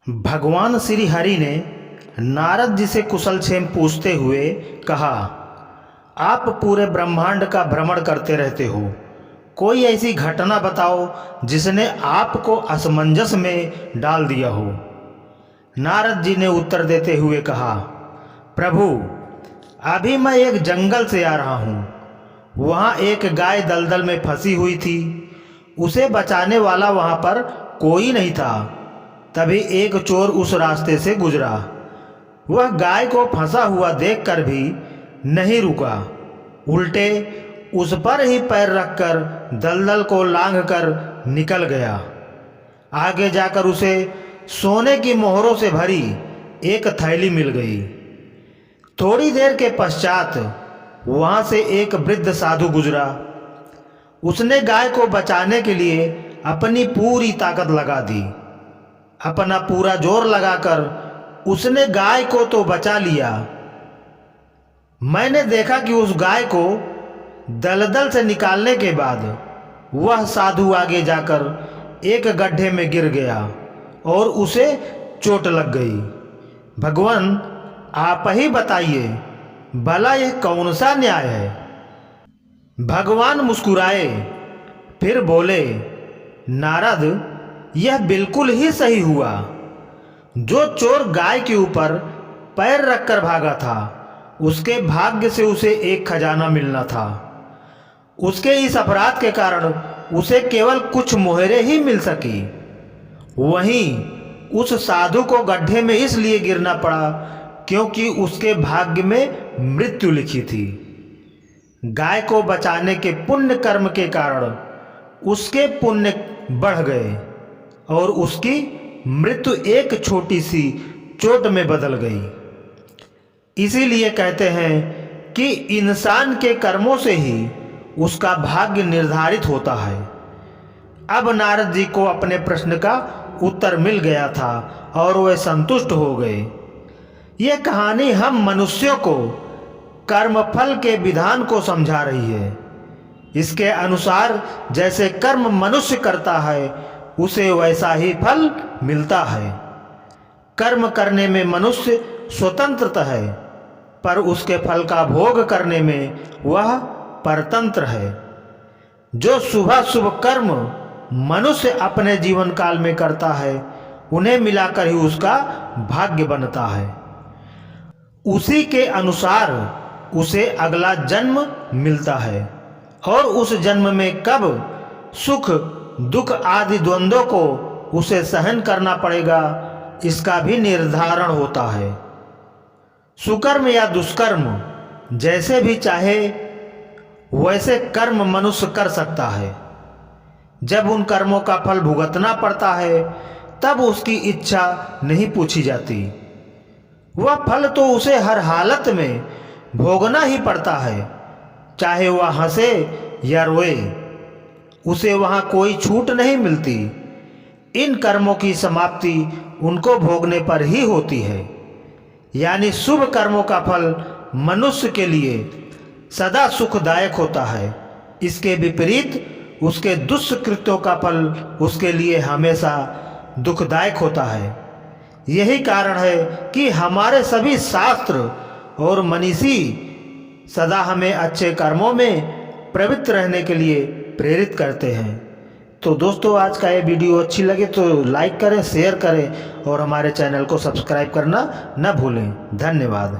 भगवान श्री हरि ने नारद जी से कुशल क्षेम पूछते हुए कहा, आप पूरे ब्रह्मांड का भ्रमण करते रहते हो, कोई ऐसी घटना बताओ जिसने आपको असमंजस में डाल दिया हो। नारद जी ने उत्तर देते हुए कहा, प्रभु, अभी मैं एक जंगल से आ रहा हूँ। वहाँ एक गाय दलदल में फंसी हुई थी। उसे बचाने वाला वहाँ पर कोई नहीं था। तभी एक चोर उस रास्ते से गुजरा। वह गाय को फंसा हुआ देखकर भी नहीं रुका, उल्टे उस पर ही पैर रखकर दलदल को लांघकर निकल गया। आगे जाकर उसे सोने की मोहरों से भरी एक थैली मिल गई। थोड़ी देर के पश्चात वहां से एक वृद्ध साधु गुजरा। उसने गाय को बचाने के लिए अपनी पूरी ताकत लगा दी। अपना पूरा जोर लगाकर उसने गाय को तो बचा लिया। मैंने देखा कि उस गाय को दलदल से निकालने के बाद वह साधु आगे जाकर एक गड्ढे में गिर गया और उसे चोट लग गई। भगवान, आप ही बताइए, भला यह कौन सा न्याय है। भगवान मुस्कुराए, फिर बोले, नारद, यह बिल्कुल ही सही हुआ। जो चोर गाय के ऊपर पैर रखकर भागा था, उसके भाग्य से उसे एक खजाना मिलना था। उसके इस अपराध के कारण उसे केवल कुछ मोहरें ही मिल सकी। वहीं उस साधु को गड्ढे में इसलिए गिरना पड़ा क्योंकि उसके भाग्य में मृत्यु लिखी थी। गाय को बचाने के पुण्य कर्म के कारण उसके पुण्य बढ़ गए और उसकी मृत्यु एक छोटी सी चोट में बदल गई। इसीलिए कहते हैं कि इंसान के कर्मों से ही उसका भाग्य निर्धारित होता है। अब नारद जी को अपने प्रश्न का उत्तर मिल गया था और वे संतुष्ट हो गए। यह कहानी हम मनुष्यों को कर्मफल के विधान को समझा रही है। इसके अनुसार जैसे कर्म मनुष्य करता है, उसे वैसा ही फल मिलता है। कर्म करने में मनुष्य स्वतंत्र है, पर उसके फल का भोग करने में वह परतंत्र है। जो शुभ कर्म मनुष्य अपने जीवन काल में करता है, उन्हें मिलाकर ही उसका भाग्य बनता है। उसी के अनुसार उसे अगला जन्म मिलता है और उस जन्म में कब सुख दुख आदि द्वंद्वों को उसे सहन करना पड़ेगा, इसका भी निर्धारण होता है। सुकर्म या दुष्कर्म जैसे भी चाहे वैसे कर्म मनुष्य कर सकता है। जब उन कर्मों का फल भुगतना पड़ता है, तब उसकी इच्छा नहीं पूछी जाती। वह फल तो उसे हर हालत में भोगना ही पड़ता है, चाहे वह हंसे या रोए। उसे वहां कोई छूट नहीं मिलती। इन कर्मों की समाप्ति उनको भोगने पर ही होती है। यानी शुभ कर्मों का फल मनुष्य के लिए सदा सुखदायक होता है। इसके विपरीत उसके दुष्कृत्यों का फल उसके लिए हमेशा दुखदायक होता है। यही कारण है कि हमारे सभी शास्त्र और मनीषी सदा हमें अच्छे कर्मों में प्रवृत्त रहने के लिए प्रेरित करते हैं। तो दोस्तों, आज का ये वीडियो अच्छी लगे तो लाइक करें, शेयर करें और हमारे चैनल को सब्सक्राइब करना न भूलें। धन्यवाद।